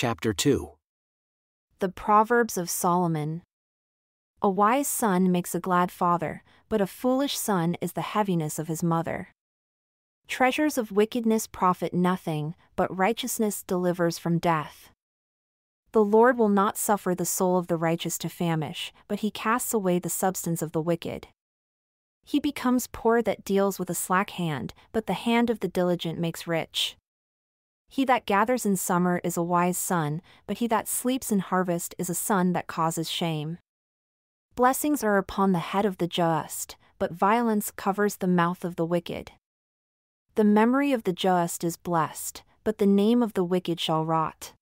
Chapter 2. The Proverbs of Solomon. A wise son makes a glad father, but a foolish son is the heaviness of his mother. Treasures of wickedness profit nothing, but righteousness delivers from death. The Lord will not suffer the soul of the righteous to famish, but he casts away the substance of the wicked. He becomes poor that deals with a slack hand, but the hand of the diligent makes rich. He that gathers in summer is a wise son, but he that sleeps in harvest is a son that causes shame. Blessings are upon the head of the just, but violence covers the mouth of the wicked. The memory of the just is blessed, but the name of the wicked shall rot.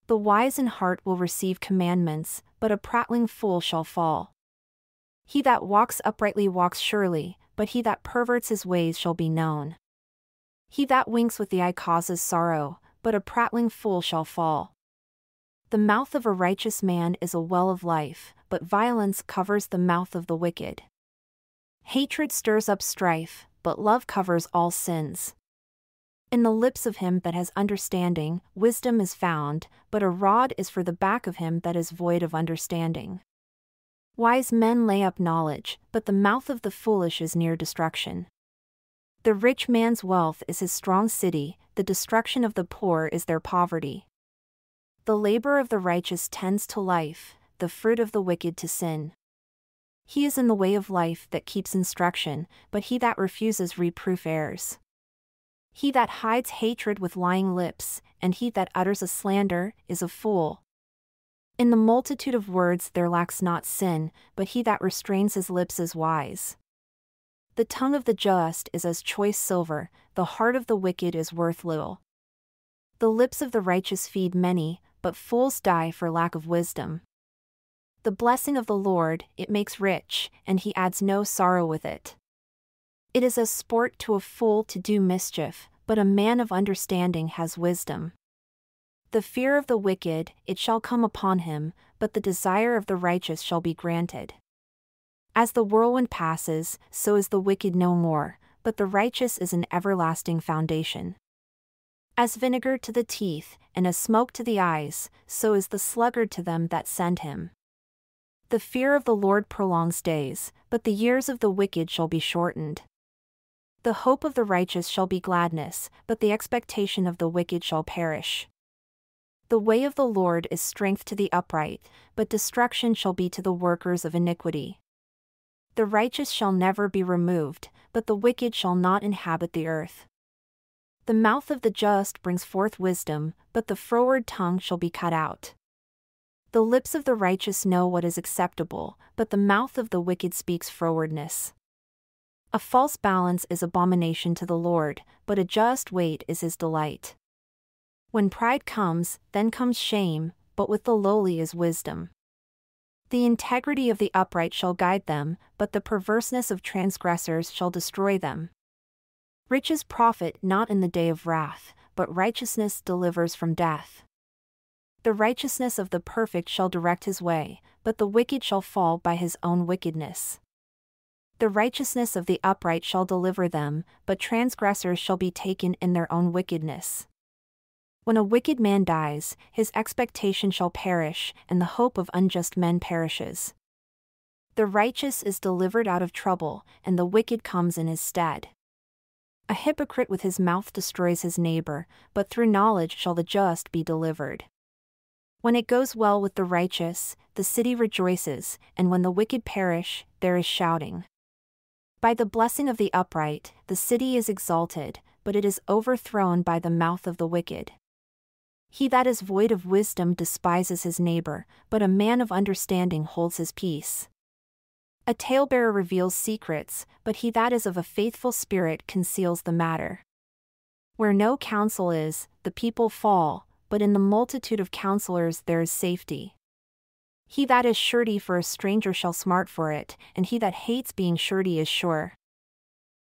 The wise in heart will receive commandments, but a prattling fool shall fall. He that walks uprightly walks surely, but he that perverts his ways shall be known. He that winks with the eye causes sorrow, but a prattling fool shall fall. The mouth of a righteous man is a well of life, but violence covers the mouth of the wicked. Hatred stirs up strife, but love covers all sins. In the lips of him that has understanding, wisdom is found, but a rod is for the back of him that is void of understanding. Wise men lay up knowledge, but the mouth of the foolish is near destruction. The rich man's wealth is his strong city, the destruction of the poor is their poverty. The labor of the righteous tends to life, the fruit of the wicked to sin. He is in the way of life that keeps instruction, but he that refuses reproof errs. He that hides hatred with lying lips, and he that utters a slander, is a fool. In the multitude of words there lacks not sin, but he that restrains his lips is wise. The tongue of the just is as choice silver, the heart of the wicked is worth little. The lips of the righteous feed many, but fools die for lack of wisdom. The blessing of the Lord, it makes rich, and he adds no sorrow with it. It is as sport to a fool to do mischief, but a man of understanding has wisdom. The fear of the wicked, it shall come upon him, but the desire of the righteous shall be granted. As the whirlwind passes, so is the wicked no more, but the righteous is an everlasting foundation. As vinegar to the teeth, and as smoke to the eyes, so is the sluggard to them that send him. The fear of the Lord prolongs days, but the years of the wicked shall be shortened. The hope of the righteous shall be gladness, but the expectation of the wicked shall perish. The way of the Lord is strength to the upright, but destruction shall be to the workers of iniquity. The righteous shall never be removed, but the wicked shall not inhabit the earth. The mouth of the just brings forth wisdom, but the froward tongue shall be cut out. The lips of the righteous know what is acceptable, but the mouth of the wicked speaks frowardness. A false balance is abomination to the Lord, but a just weight is his delight. When pride comes, then comes shame, but with the lowly is wisdom. The integrity of the upright shall guide them, but the perverseness of transgressors shall destroy them. Riches profit not in the day of wrath, but righteousness delivers from death. The righteousness of the perfect shall direct his way, but the wicked shall fall by his own wickedness. The righteousness of the upright shall deliver them, but transgressors shall be taken in their own wickedness. When a wicked man dies, his expectation shall perish, and the hope of unjust men perishes. The righteous is delivered out of trouble, and the wicked comes in his stead. A hypocrite with his mouth destroys his neighbor, but through knowledge shall the just be delivered. When it goes well with the righteous, the city rejoices, and when the wicked perish, there is shouting. By the blessing of the upright, the city is exalted, but it is overthrown by the mouth of the wicked. He that is void of wisdom despises his neighbor, but a man of understanding holds his peace. A talebearer reveals secrets, but he that is of a faithful spirit conceals the matter. Where no counsel is, the people fall, but in the multitude of counselors there is safety. He that is surety for a stranger shall smart for it, and he that hates being surety is sure.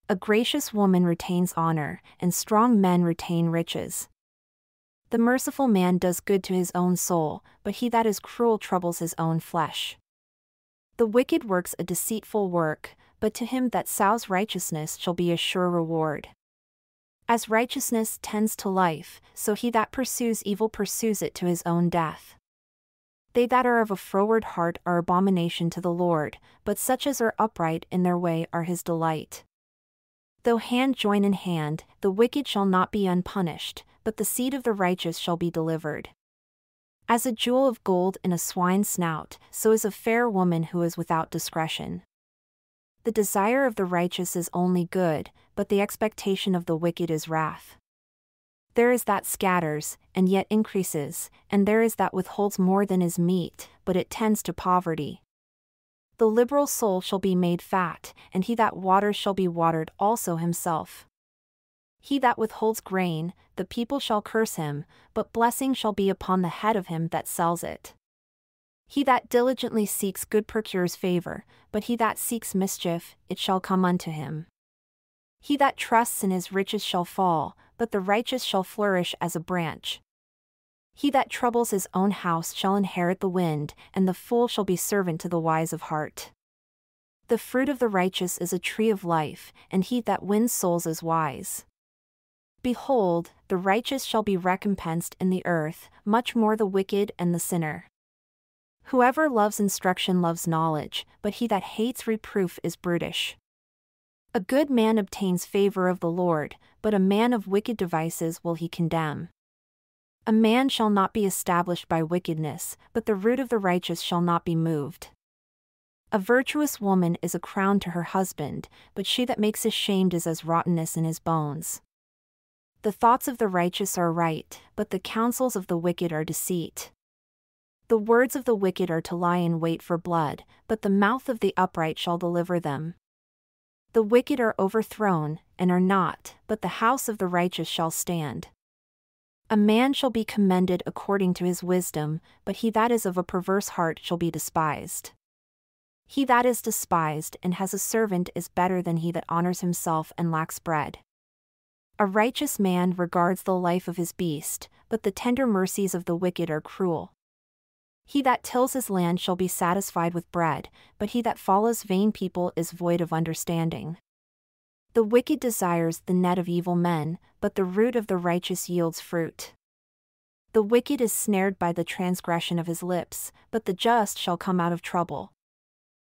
A gracious woman retains honor, and strong men retain riches. The merciful man does good to his own soul, but he that is cruel troubles his own flesh. The wicked works a deceitful work, but to him that sows righteousness shall be a sure reward. As righteousness tends to life, so he that pursues evil pursues it to his own death. They that are of a froward heart are abomination to the Lord, but such as are upright in their way are his delight. Though hand join in hand, the wicked shall not be unpunished, but the seed of the righteous shall be delivered. As a jewel of gold in a swine's snout, so is a fair woman who is without discretion. The desire of the righteous is only good, but the expectation of the wicked is wrath. There is that scatters, and yet increases, and there is that withholds more than is meet, but it tends to poverty. The liberal soul shall be made fat, and he that waters shall be watered also himself. He that withholds grain, the people shall curse him, but blessing shall be upon the head of him that sells it. He that diligently seeks good procures favor, but he that seeks mischief, it shall come unto him. He that trusts in his riches shall fall, but the righteous shall flourish as a branch. He that troubles his own house shall inherit the wind, and the fool shall be servant to the wise of heart. The fruit of the righteous is a tree of life, and he that wins souls is wise. Behold, the righteous shall be recompensed in the earth, much more the wicked and the sinner. Whoever loves instruction loves knowledge, but he that hates reproof is brutish. A good man obtains favor of the Lord, but a man of wicked devices will he condemn. A man shall not be established by wickedness, but the root of the righteous shall not be moved. A virtuous woman is a crown to her husband, but she that makes ashamed is as rottenness in his bones. The thoughts of the righteous are right, but the counsels of the wicked are deceit. The words of the wicked are to lie in wait for blood, but the mouth of the upright shall deliver them. The wicked are overthrown, and are not, but the house of the righteous shall stand. A man shall be commended according to his wisdom, but he that is of a perverse heart shall be despised. He that is despised and has a servant is better than he that honors himself and lacks bread. A righteous man regards the life of his beast, but the tender mercies of the wicked are cruel. He that tills his land shall be satisfied with bread, but he that follows vain people is void of understanding. The wicked desires the net of evil men, but the root of the righteous yields fruit. The wicked is snared by the transgression of his lips, but the just shall come out of trouble.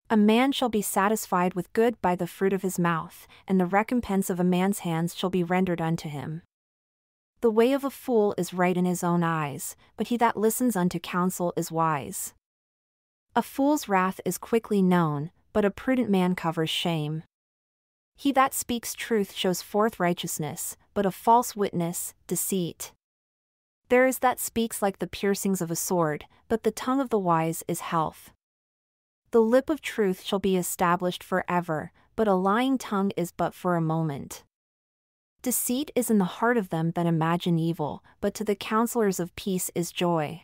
A man shall be satisfied with good by the fruit of his mouth, and the recompense of a man's hands shall be rendered unto him. The way of a fool is right in his own eyes, but he that listens unto counsel is wise. A fool's wrath is quickly known, but a prudent man covers shame. He that speaks truth shows forth righteousness, but a false witness, deceit. There is that speaks like the piercings of a sword, but the tongue of the wise is health. The lip of truth shall be established forever, but a lying tongue is but for a moment. Deceit is in the heart of them that imagine evil, but to the counselors of peace is joy.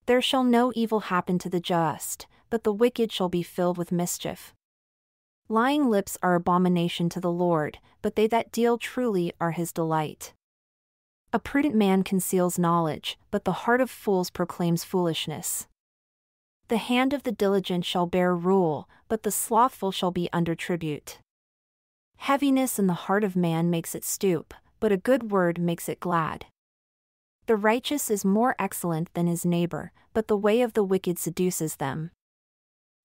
There shall no evil happen to the just, but the wicked shall be filled with mischief. Lying lips are abomination to the Lord, but they that deal truly are his delight. A prudent man conceals knowledge, but the heart of fools proclaims foolishness. The hand of the diligent shall bear rule, but the slothful shall be under tribute. Heaviness in the heart of man makes it stoop, but a good word makes it glad. The righteous is more excellent than his neighbor, but the way of the wicked seduces them.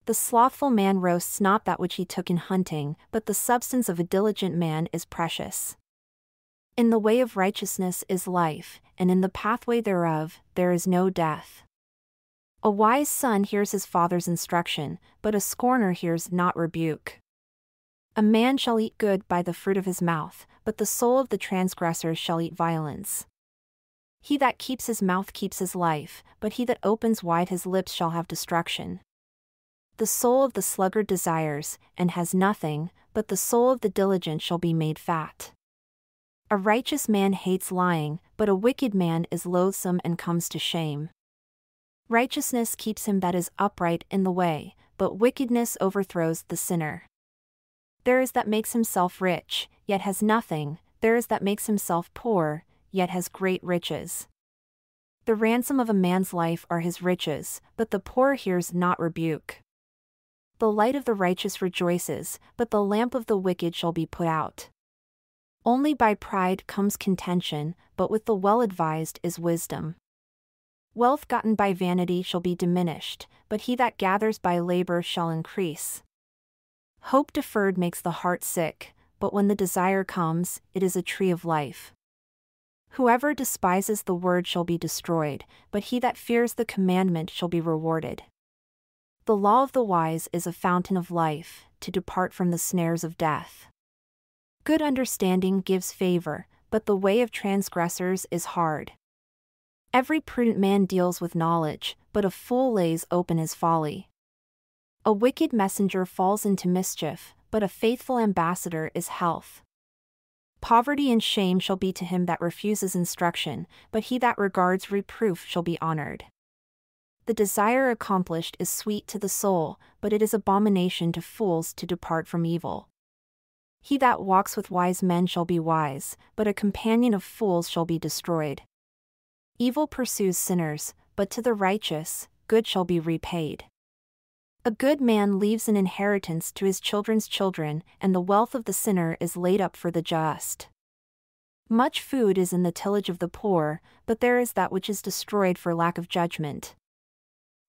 The slothful man roasts not that which he took in hunting, but the substance of a diligent man is precious. In the way of righteousness is life, and in the pathway thereof there is no death. A wise son hears his father's instruction, but a scorner hears not rebuke. A man shall eat good by the fruit of his mouth, but the soul of the transgressors shall eat violence. He that keeps his mouth keeps his life, but he that opens wide his lips shall have destruction. The soul of the sluggard desires, and has nothing, but the soul of the diligent shall be made fat. A righteous man hates lying, but a wicked man is loathsome and comes to shame. Righteousness keeps him that is upright in the way, but wickedness overthrows the sinner. There is that makes himself rich, yet has nothing, there is that makes himself poor, yet has great riches. The ransom of a man's life are his riches, but the poor hears not rebuke. The light of the righteous rejoices, but the lamp of the wicked shall be put out. Only by pride comes contention, but with the well-advised is wisdom. Wealth gotten by vanity shall be diminished, but he that gathers by labor shall increase. Hope deferred makes the heart sick, but when the desire comes, it is a tree of life. Whoever despises the word shall be destroyed, but he that fears the commandment shall be rewarded. The law of the wise is a fountain of life, to depart from the snares of death. Good understanding gives favor, but the way of transgressors is hard. Every prudent man deals with knowledge, but a fool lays open his folly. A wicked messenger falls into mischief, but a faithful ambassador is health. Poverty and shame shall be to him that refuses instruction, but he that regards reproof shall be honored. The desire accomplished is sweet to the soul, but it is abomination to fools to depart from evil. He that walks with wise men shall be wise, but a companion of fools shall be destroyed. Evil pursues sinners, but to the righteous, good shall be repaid. A good man leaves an inheritance to his children's children, and the wealth of the sinner is laid up for the just. Much food is in the tillage of the poor, but there is that which is destroyed for lack of judgment.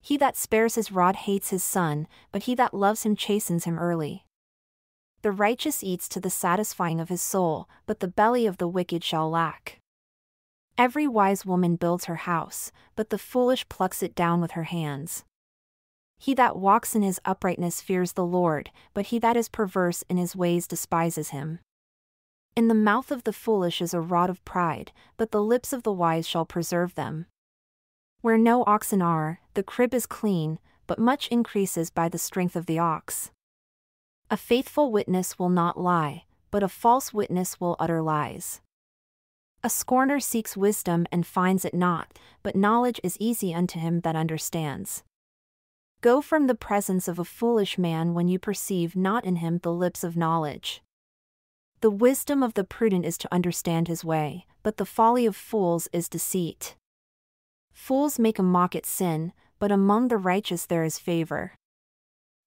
He that spares his rod hates his son, but he that loves him chastens him early. The righteous eats to the satisfying of his soul, but the belly of the wicked shall lack. Every wise woman builds her house, but the foolish plucks it down with her hands. He that walks in his uprightness fears the Lord, but he that is perverse in his ways despises him. In the mouth of the foolish is a rod of pride, but the lips of the wise shall preserve them. Where no oxen are, the crib is clean, but much increases by the strength of the ox. A faithful witness will not lie, but a false witness will utter lies. A scorner seeks wisdom and finds it not, but knowledge is easy unto him that understands. Go from the presence of a foolish man when you perceive not in him the lips of knowledge. The wisdom of the prudent is to understand his way, but the folly of fools is deceit. Fools make a mock at sin, but among the righteous there is favor.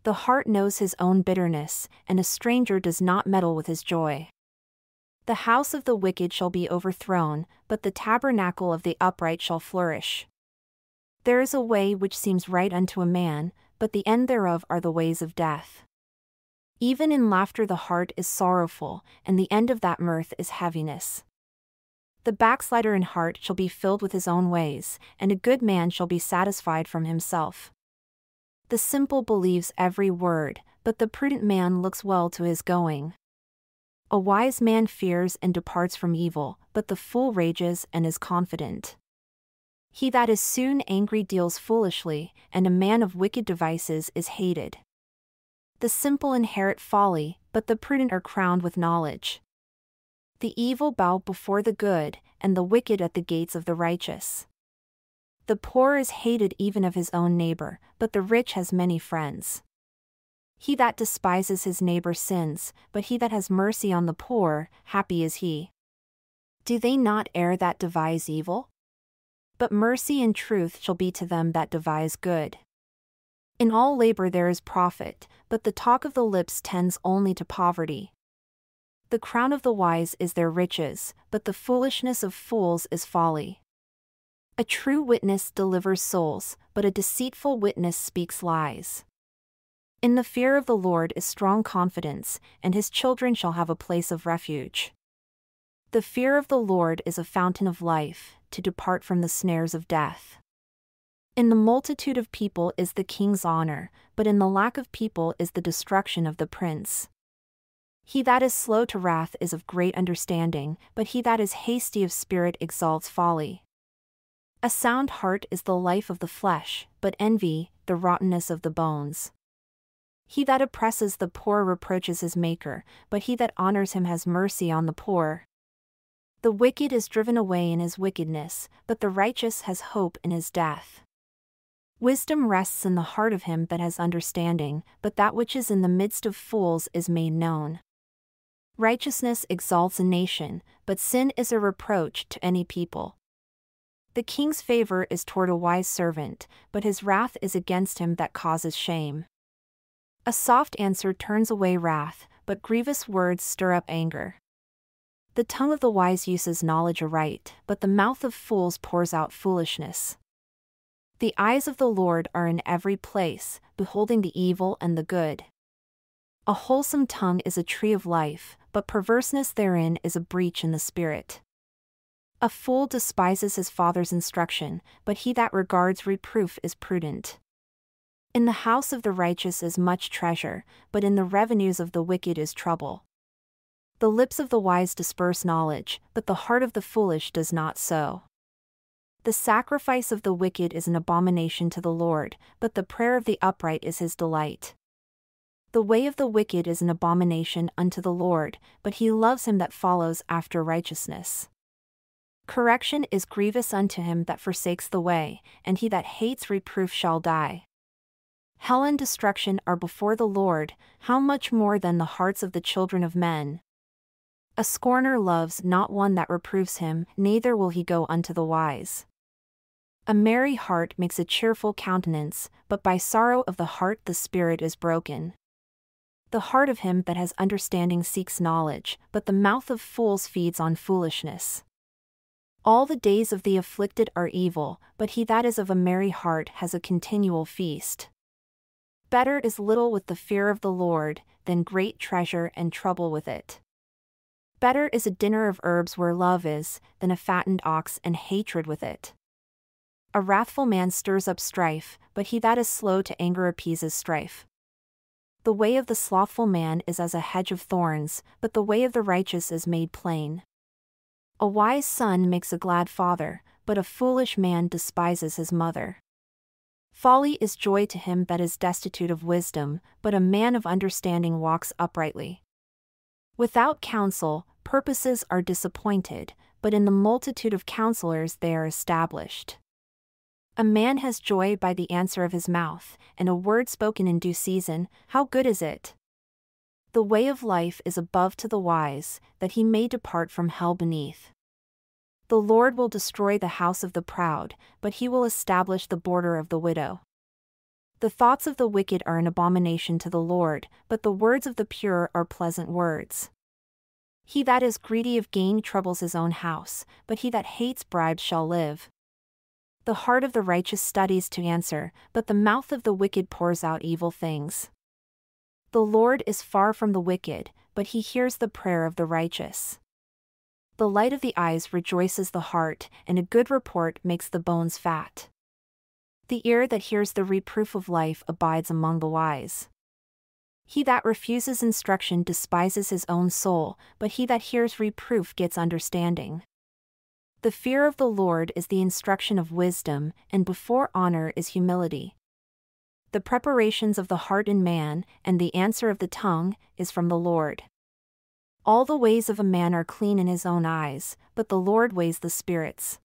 The heart knows his own bitterness, and a stranger does not meddle with his joy. The house of the wicked shall be overthrown, but the tabernacle of the upright shall flourish. There is a way which seems right unto a man, but the end thereof are the ways of death. Even in laughter the heart is sorrowful, and the end of that mirth is heaviness. The backslider in heart shall be filled with his own ways, and a good man shall be satisfied from himself. The simple believes every word, but the prudent man looks well to his going. A wise man fears and departs from evil, but the fool rages and is confident. He that is soon angry deals foolishly, and a man of wicked devices is hated. The simple inherit folly, but the prudent are crowned with knowledge. The evil bow before the good, and the wicked at the gates of the righteous. The poor is hated even of his own neighbor, but the rich has many friends. He that despises his neighbor sins, but he that has mercy on the poor, happy is he. Do they not err that devise evil? But mercy and truth shall be to them that devise good. In all labor there is profit, but the talk of the lips tends only to poverty. The crown of the wise is their riches, but the foolishness of fools is folly. A true witness delivers souls, but a deceitful witness speaks lies. In the fear of the Lord is strong confidence, and his children shall have a place of refuge. The fear of the Lord is a fountain of life, to depart from the snares of death. In the multitude of people is the king's honor, but in the lack of people is the destruction of the prince. He that is slow to wrath is of great understanding, but he that is hasty of spirit exalts folly. A sound heart is the life of the flesh, but envy, the rottenness of the bones. He that oppresses the poor reproaches his Maker, but he that honors him has mercy on the poor. The wicked is driven away in his wickedness, but the righteous has hope in his death. Wisdom rests in the heart of him that has understanding, but that which is in the midst of fools is made known. Righteousness exalts a nation, but sin is a reproach to any people. The king's favor is toward a wise servant, but his wrath is against him that causes shame. A soft answer turns away wrath, but grievous words stir up anger. The tongue of the wise uses knowledge aright, but the mouth of fools pours out foolishness. The eyes of the Lord are in every place, beholding the evil and the good. A wholesome tongue is a tree of life, but perverseness therein is a breach in the spirit. A fool despises his father's instruction, but he that regards reproof is prudent. In the house of the righteous is much treasure, but in the revenues of the wicked is trouble. The lips of the wise disperse knowledge, but the heart of the foolish does not so. The sacrifice of the wicked is an abomination to the Lord, but the prayer of the upright is his delight. The way of the wicked is an abomination unto the Lord, but he loves him that follows after righteousness. Correction is grievous unto him that forsakes the way, and he that hates reproof shall die. Hell and destruction are before the Lord, how much more than the hearts of the children of men? A scorner loves not one that reproves him, neither will he go unto the wise. A merry heart makes a cheerful countenance, but by sorrow of the heart the spirit is broken. The heart of him that has understanding seeks knowledge, but the mouth of fools feeds on foolishness. All the days of the afflicted are evil, but he that is of a merry heart has a continual feast. Better is little with the fear of the Lord, than great treasure and trouble with it. Better is a dinner of herbs where love is, than a fattened ox and hatred with it. A wrathful man stirs up strife, but he that is slow to anger appeases strife. The way of the slothful man is as a hedge of thorns, but the way of the righteous is made plain. A wise son makes a glad father, but a foolish man despises his mother. Folly is joy to him that is destitute of wisdom, but a man of understanding walks uprightly. Without counsel, purposes are disappointed, but in the multitude of counselors they are established. A man has joy by the answer of his mouth, and a word spoken in due season, how good is it? The way of life is above to the wise, that he may depart from hell beneath. The Lord will destroy the house of the proud, but he will establish the border of the widow. The thoughts of the wicked are an abomination to the Lord, but the words of the pure are pleasant words. He that is greedy of gain troubles his own house, but he that hates bribes shall live. The heart of the righteous studies to answer, but the mouth of the wicked pours out evil things. The Lord is far from the wicked, but he hears the prayer of the righteous. The light of the eyes rejoices the heart, and a good report makes the bones fat. The ear that hears the reproof of life abides among the wise. He that refuses instruction despises his own soul, but he that hears reproof gets understanding. The fear of the Lord is the instruction of wisdom, and before honor is humility. The preparations of the heart in man, and the answer of the tongue, is from the Lord. All the ways of a man are clean in his own eyes, but the Lord weighs the spirits.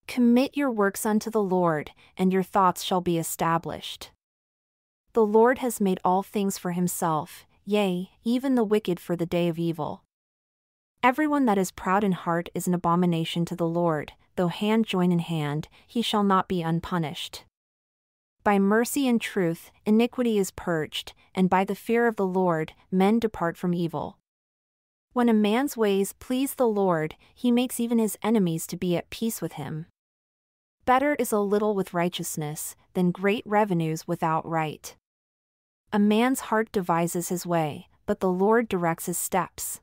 Commit your works unto the Lord, and your thoughts shall be established. The Lord has made all things for himself, yea, even the wicked for the day of evil. Everyone that is proud in heart is an abomination to the Lord, though hand join in hand, he shall not be unpunished. By mercy and truth, iniquity is purged, and by the fear of the Lord, men depart from evil. When a man's ways please the Lord, he makes even his enemies to be at peace with him. Better is a little with righteousness, than great revenues without right. A man's heart devises his way, but the Lord directs his steps.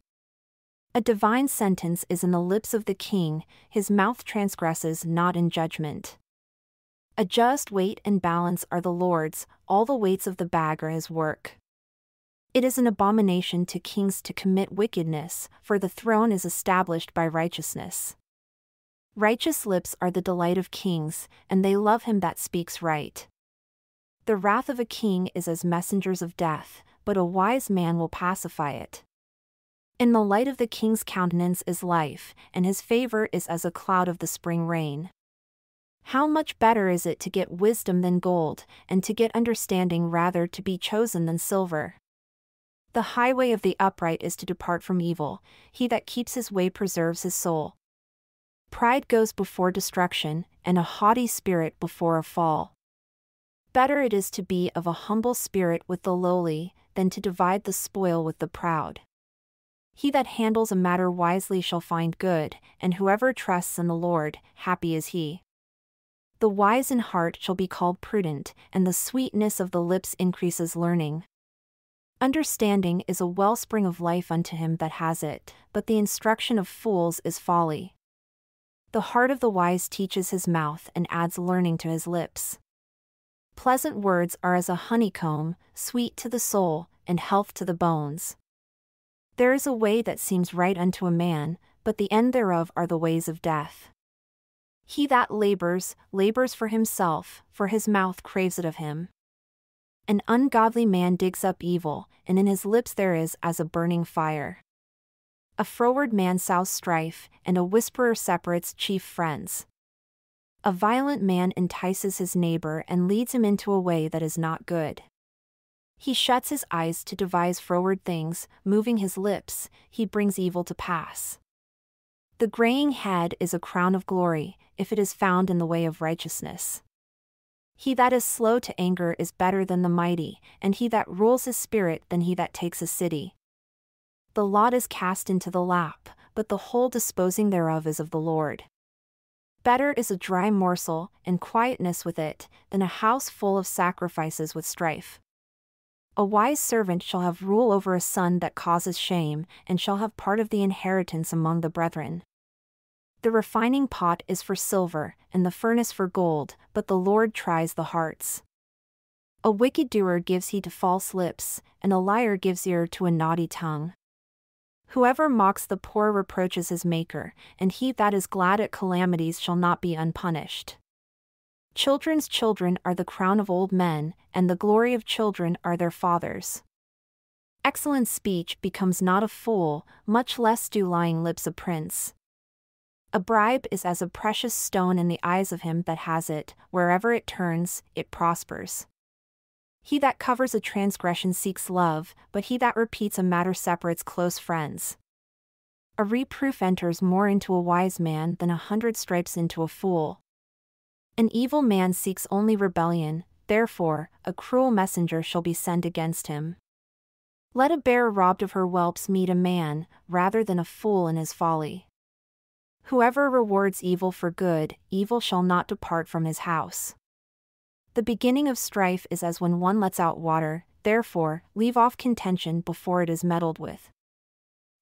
A divine sentence is in the lips of the king, his mouth transgresses not in judgment. A just weight and balance are the Lord's, all the weights of the bag are his work. It is an abomination to kings to commit wickedness, for the throne is established by righteousness. Righteous lips are the delight of kings, and they love him that speaks right. The wrath of a king is as messengers of death, but a wise man will pacify it. In the light of the king's countenance is life, and his favor is as a cloud of the spring rain. How much better is it to get wisdom than gold, and to get understanding rather to be chosen than silver. The highway of the upright is to depart from evil, he that keeps his way preserves his soul. Pride goes before destruction, and a haughty spirit before a fall. Better it is to be of a humble spirit with the lowly, than to divide the spoil with the proud. He that handles a matter wisely shall find good, and whoever trusts in the Lord, happy is he. The wise in heart shall be called prudent, and the sweetness of the lips increases learning. Understanding is a wellspring of life unto him that has it, but the instruction of fools is folly. The heart of the wise teaches his mouth and adds learning to his lips. Pleasant words are as a honeycomb, sweet to the soul, and health to the bones. There is a way that seems right unto a man, but the end thereof are the ways of death. He that labors for himself, for his mouth craves it of him. An ungodly man digs up evil, and in his lips there is as a burning fire. A froward man sows strife, and a whisperer separates chief friends. A violent man entices his neighbor and leads him into a way that is not good. He shuts his eyes to devise froward things, moving his lips, he brings evil to pass. The graying head is a crown of glory, if it is found in the way of righteousness. He that is slow to anger is better than the mighty, and he that rules his spirit than he that takes a city. The lot is cast into the lap, but the whole disposing thereof is of the Lord. Better is a dry morsel, and quietness with it, than a house full of sacrifices with strife. A wise servant shall have rule over a son that causes shame, and shall have part of the inheritance among the brethren. The refining pot is for silver, and the furnace for gold, but the Lord tries the hearts. A wicked doer gives heed to false lips, and a liar gives ear to a naughty tongue. Whoever mocks the poor reproaches his Maker, and he that is glad at calamities shall not be unpunished. Children's children are the crown of old men, and the glory of children are their fathers. Excellent speech becomes not a fool, much less do lying lips a prince. A bribe is as a precious stone in the eyes of him that has it, wherever it turns, it prospers. He that covers a transgression seeks love, but he that repeats a matter separates close friends. A reproof enters more into a wise man than 100 stripes into a fool. An evil man seeks only rebellion, therefore, a cruel messenger shall be sent against him. Let a bear robbed of her whelps meet a man, rather than a fool in his folly. Whoever rewards evil for good, evil shall not depart from his house. The beginning of strife is as when one lets out water, therefore, leave off contention before it is meddled with.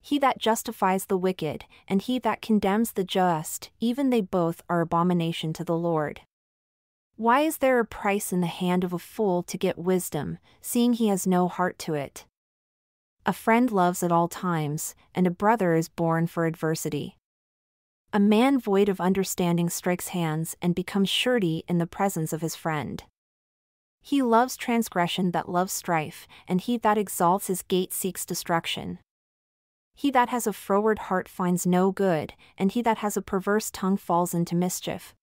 He that justifies the wicked, and he that condemns the just, even they both are abomination to the Lord. Why is there a price in the hand of a fool to get wisdom, seeing he has no heart to it? A friend loves at all times, and a brother is born for adversity. A man void of understanding strikes hands and becomes surety in the presence of his friend. He loves transgression that loves strife, and he that exalts his gate seeks destruction. He that has a froward heart finds no good, and he that has a perverse tongue falls into mischief.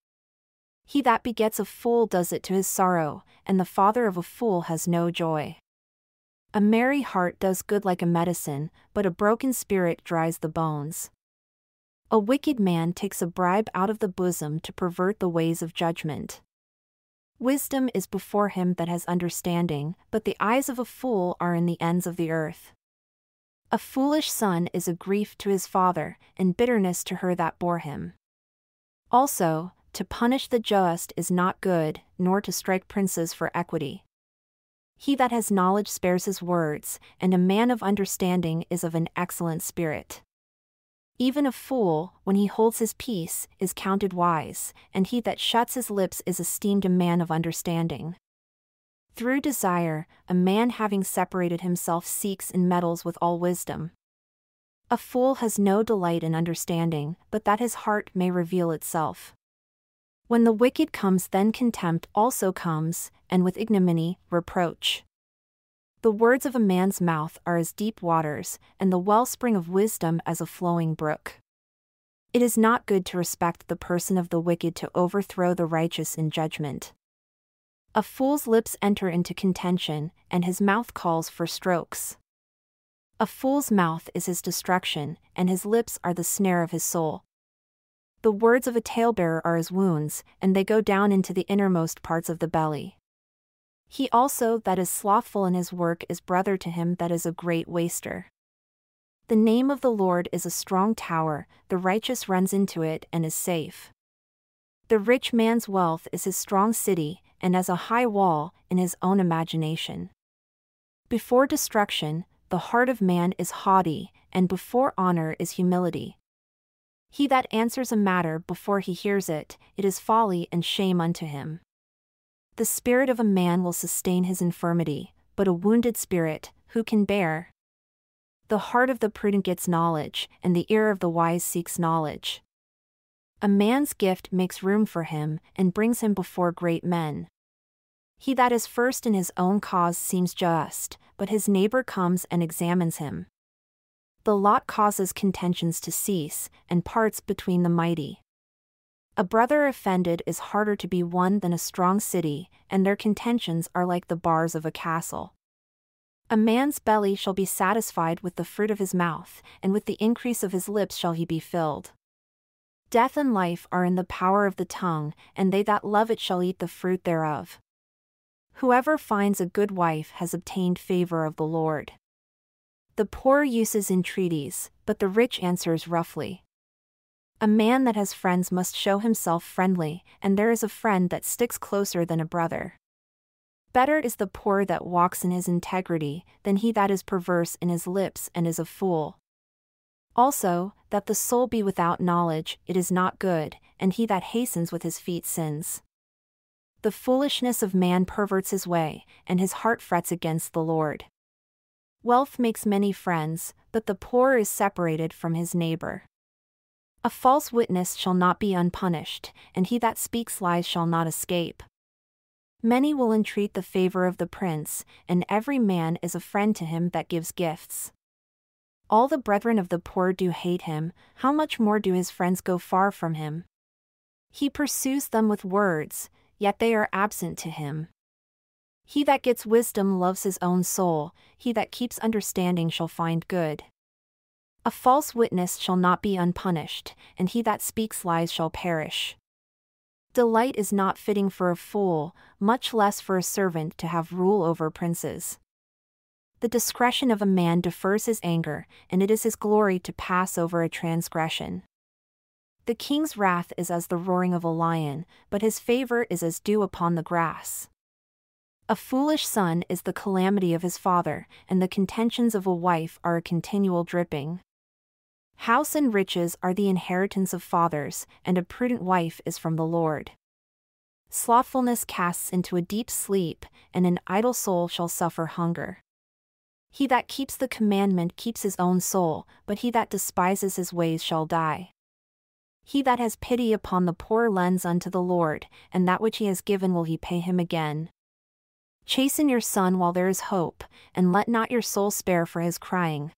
He that begets a fool does it to his sorrow, and the father of a fool has no joy. A merry heart does good like a medicine, but a broken spirit dries the bones. A wicked man takes a bribe out of the bosom to pervert the ways of judgment. Wisdom is before him that has understanding, but the eyes of a fool are in the ends of the earth. A foolish son is a grief to his father, and bitterness to her that bore him. Also, to punish the just is not good, nor to strike princes for equity. He that has knowledge spares his words, and a man of understanding is of an excellent spirit. Even a fool, when he holds his peace, is counted wise, and he that shuts his lips is esteemed a man of understanding. Through desire, a man having separated himself seeks and meddles with all wisdom. A fool has no delight in understanding, but that his heart may reveal itself. When the wicked comes, then contempt also comes, and with ignominy, reproach. The words of a man's mouth are as deep waters, and the wellspring of wisdom as a flowing brook. It is not good to respect the person of the wicked, to overthrow the righteous in judgment. A fool's lips enter into contention, and his mouth calls for strokes. A fool's mouth is his destruction, and his lips are the snare of his soul. The words of a talebearer are as wounds, and they go down into the innermost parts of the belly. He also that is slothful in his work is brother to him that is a great waster. The name of the Lord is a strong tower, the righteous runs into it and is safe. The rich man's wealth is his strong city, and as a high wall, in his own imagination. Before destruction, the heart of man is haughty, and before honor is humility. He that answers a matter before he hears it, it is folly and shame unto him. The spirit of a man will sustain his infirmity, but a wounded spirit, who can bear? The heart of the prudent gets knowledge, and the ear of the wise seeks knowledge. A man's gift makes room for him, and brings him before great men. He that is first in his own cause seems just, but his neighbor comes and examines him. The lot causes contentions to cease, and parts between the mighty. A brother offended is harder to be won than a strong city, and their contentions are like the bars of a castle. A man's belly shall be satisfied with the fruit of his mouth, and with the increase of his lips shall he be filled. Death and life are in the power of the tongue, and they that love it shall eat the fruit thereof. Whoever finds a good wife has obtained favor of the Lord. The poor uses entreaties, but the rich answers roughly. A man that has friends must show himself friendly, and there is a friend that sticks closer than a brother. Better is the poor that walks in his integrity, than he that is perverse in his lips and is a fool. Also, that the soul be without knowledge, it is not good, and he that hastens with his feet sins. The foolishness of man perverts his way, and his heart frets against the Lord. Wealth makes many friends, but the poor is separated from his neighbor. A false witness shall not be unpunished, and he that speaks lies shall not escape. Many will entreat the favor of the prince, and every man is a friend to him that gives gifts. All the brethren of the poor do hate him, how much more do his friends go far from him? He pursues them with words, yet they are absent to him. He that gets wisdom loves his own soul, he that keeps understanding shall find good. A false witness shall not be unpunished, and he that speaks lies shall perish. Delight is not fitting for a fool, much less for a servant to have rule over princes. The discretion of a man defers his anger, and it is his glory to pass over a transgression. The king's wrath is as the roaring of a lion, but his favor is as dew upon the grass. A foolish son is the calamity of his father, and the contentions of a wife are a continual dripping. House and riches are the inheritance of fathers, and a prudent wife is from the Lord. Slothfulness casts into a deep sleep, and an idle soul shall suffer hunger. He that keeps the commandment keeps his own soul, but he that despises his ways shall die. He that has pity upon the poor lends unto the Lord, and that which he has given will he pay him again. Chasten your son while there is hope, and let not your soul spare for his crying.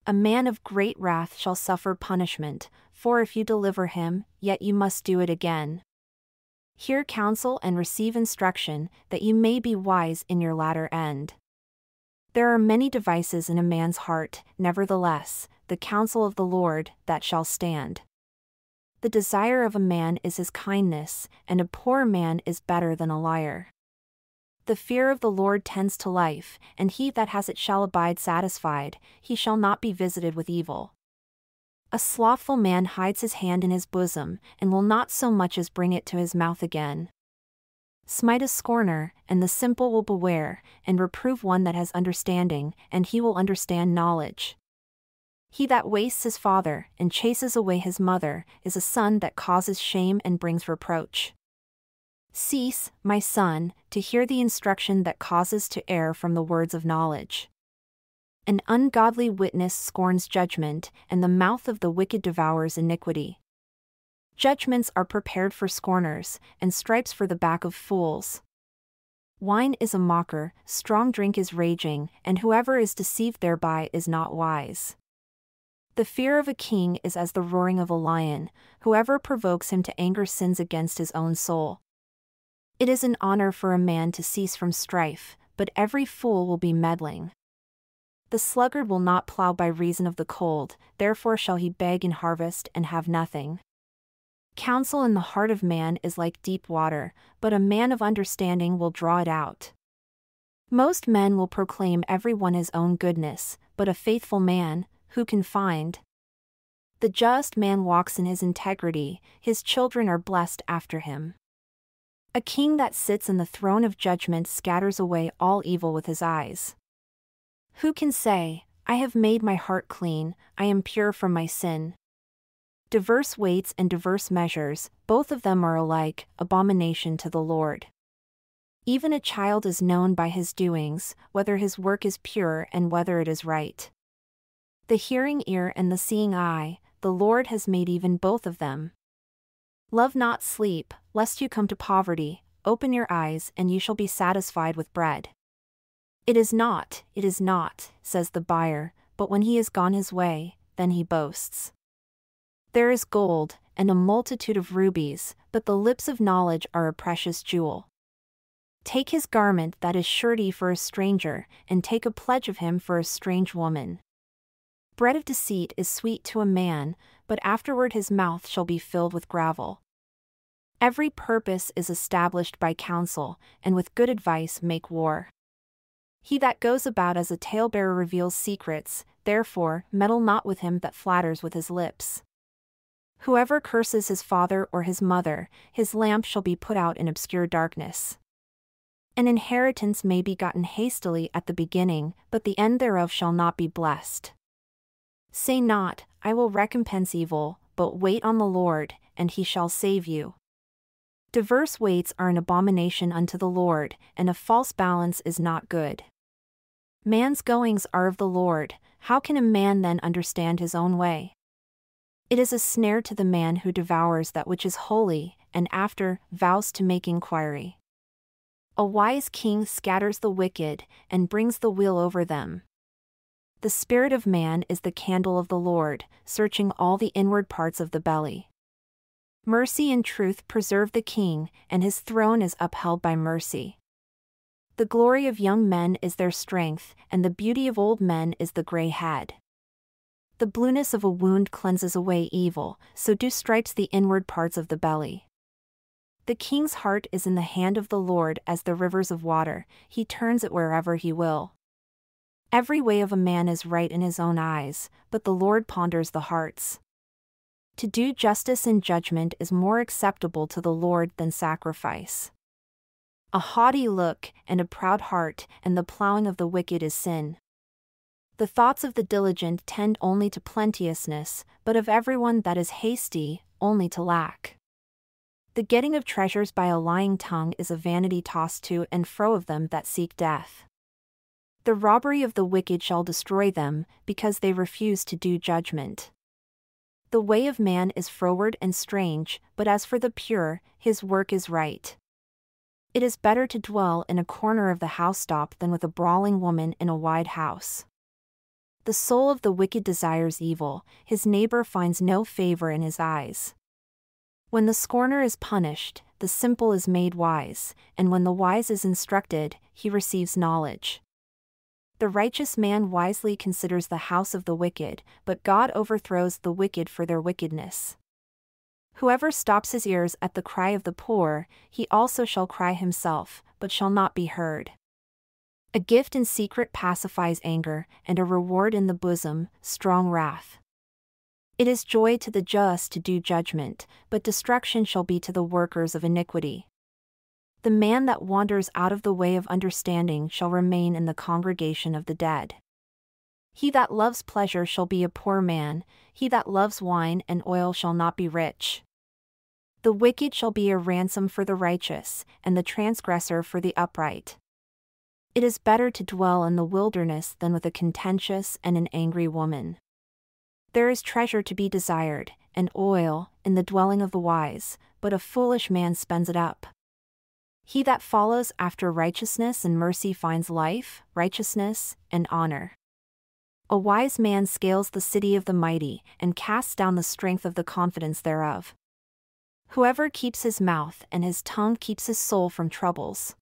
A man of great wrath shall suffer punishment, for if you deliver him, yet you must do it again. Hear counsel and receive instruction, that you may be wise in your latter end. There are many devices in a man's heart, nevertheless, the counsel of the Lord, that shall stand. The desire of a man is his kindness, and a poor man is better than a liar. The fear of the Lord tends to life, and he that has it shall abide satisfied, he shall not be visited with evil. A slothful man hides his hand in his bosom, and will not so much as bring it to his mouth again. Smite a scorner, and the simple will beware, and reprove one that has understanding, and he will understand knowledge. He that wastes his father, and chases away his mother, is a son that causes shame and brings reproach. Cease, my son, to hear the instruction that causes to err from the words of knowledge. An ungodly witness scorns judgment, and the mouth of the wicked devours iniquity. Judgments are prepared for scorners, and stripes for the back of fools. Wine is a mocker, strong drink is raging, and whoever is deceived thereby is not wise. The fear of a king is as the roaring of a lion, whoever provokes him to anger sins against his own soul. It is an honor for a man to cease from strife, but every fool will be meddling. The sluggard will not plow by reason of the cold, therefore shall he beg in harvest and have nothing. Counsel in the heart of man is like deep water, but a man of understanding will draw it out. Most men will proclaim every one his own goodness, but a faithful man, who can find? The just man walks in his integrity, his children are blessed after him. A king that sits in the throne of judgment scatters away all evil with his eyes. Who can say, I have made my heart clean, I am pure from my sin? Diverse weights and diverse measures, both of them are alike, abomination to the Lord. Even a child is known by his doings, whether his work is pure and whether it is right. The hearing ear and the seeing eye, the Lord has made even both of them. Love not sleep, lest you come to poverty, open your eyes and you shall be satisfied with bread. It is not, says the buyer, but when he is gone his way, then he boasts. There is gold, and a multitude of rubies, but the lips of knowledge are a precious jewel. Take his garment that is surety for a stranger, and take a pledge of him for a strange woman. Bread of deceit is sweet to a man, but afterward his mouth shall be filled with gravel. Every purpose is established by counsel, and with good advice make war. He that goes about as a talebearer reveals secrets, therefore meddle not with him that flatters with his lips. Whoever curses his father or his mother, his lamp shall be put out in obscure darkness. An inheritance may be gotten hastily at the beginning, but the end thereof shall not be blessed. Say not, I will recompense evil, but wait on the Lord, and he shall save you. Diverse weights are an abomination unto the Lord, and a false balance is not good. Man's goings are of the Lord, how can a man then understand his own way? It is a snare to the man who devours that which is holy, and after vows to make inquiry. A wise king scatters the wicked, and brings the wheel over them. The spirit of man is the candle of the Lord, searching all the inward parts of the belly. Mercy and truth preserve the king, and his throne is upheld by mercy. The glory of young men is their strength, and the beauty of old men is the gray head. The blueness of a wound cleanses away evil, so do stripes the inward parts of the belly. The king's heart is in the hand of the Lord as the rivers of water, he turns it wherever he will. Every way of a man is right in his own eyes, but the Lord ponders the hearts. To do justice and judgment is more acceptable to the Lord than sacrifice. A haughty look, and a proud heart, and the plowing of the wicked is sin. The thoughts of the diligent tend only to plenteousness, but of everyone that is hasty, only to lack. The getting of treasures by a lying tongue is a vanity tossed to and fro of them that seek death. The robbery of the wicked shall destroy them, because they refuse to do judgment. The way of man is froward and strange, but as for the pure, his work is right. It is better to dwell in a corner of the housetop than with a brawling woman in a wide house. The soul of the wicked desires evil, his neighbor finds no favor in his eyes. When the scorner is punished, the simple is made wise, and when the wise is instructed, he receives knowledge. The righteous man wisely considers the house of the wicked, but God overthrows the wicked for their wickedness. Whoever stops his ears at the cry of the poor, he also shall cry himself, but shall not be heard. A gift in secret pacifies anger, and a reward in the bosom, strong wrath. It is joy to the just to do judgment, but destruction shall be to the workers of iniquity. The man that wanders out of the way of understanding shall remain in the congregation of the dead. He that loves pleasure shall be a poor man, he that loves wine and oil shall not be rich. The wicked shall be a ransom for the righteous, and the transgressor for the upright. It is better to dwell in the wilderness than with a contentious and an angry woman. There is treasure to be desired, and oil, in the dwelling of the wise, but a foolish man spends it up. He that follows after righteousness and mercy finds life, righteousness, and honor. A wise man scales the city of the mighty, and casts down the strength of the confidence thereof. Whoever keeps his mouth and his tongue keeps his soul from troubles.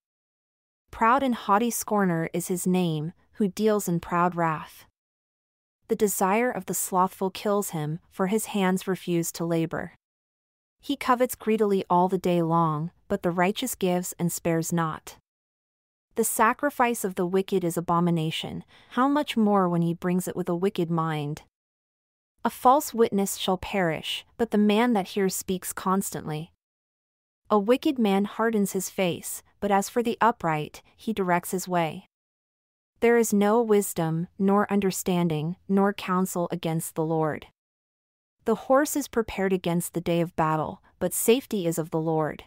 Proud and haughty scorner is his name, who deals in proud wrath. The desire of the slothful kills him, for his hands refuse to labor. He covets greedily all the day long, but the righteous gives and spares not. The sacrifice of the wicked is abomination, how much more when he brings it with a wicked mind. A false witness shall perish, but the man that hears speaks constantly. A wicked man hardens his face, but as for the upright, he directs his way. There is no wisdom, nor understanding, nor counsel against the Lord. The horse is prepared against the day of battle, but safety is of the Lord.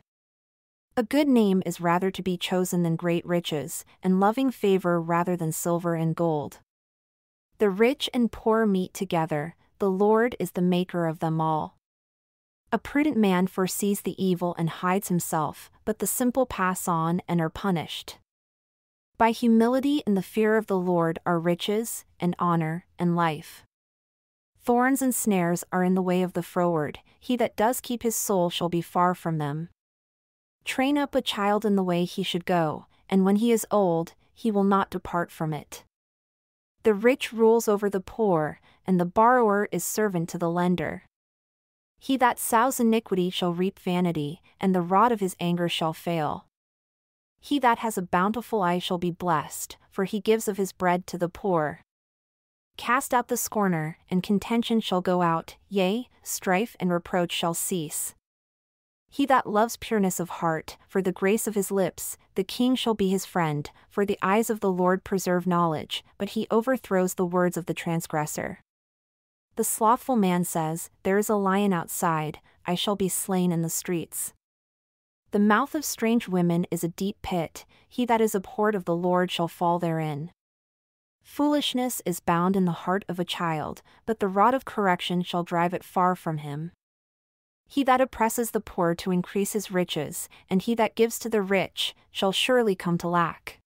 A good name is rather to be chosen than great riches, and loving favor rather than silver and gold. The rich and poor meet together, the Lord is the maker of them all. A prudent man foresees the evil and hides himself, but the simple pass on and are punished. By humility and the fear of the Lord are riches, and honor, and life. Thorns and snares are in the way of the froward, he that does keep his soul shall be far from them. Train up a child in the way he should go, and when he is old, he will not depart from it. The rich rules over the poor, and the borrower is servant to the lender. He that sows iniquity shall reap vanity, and the rod of his anger shall fail. He that has a bountiful eye shall be blessed, for he gives of his bread to the poor. Cast out the scorner, and contention shall go out, yea, strife and reproach shall cease. He that loves pureness of heart, for the grace of his lips, the king shall be his friend, for the eyes of the Lord preserve knowledge, but he overthrows the words of the transgressor. The slothful man says, there is a lion outside, I shall be slain in the streets. The mouth of strange women is a deep pit, he that is abhorred of the Lord shall fall therein. Foolishness is bound in the heart of a child, but the rod of correction shall drive it far from him. He that oppresses the poor to increase his riches, and he that gives to the rich, shall surely come to lack.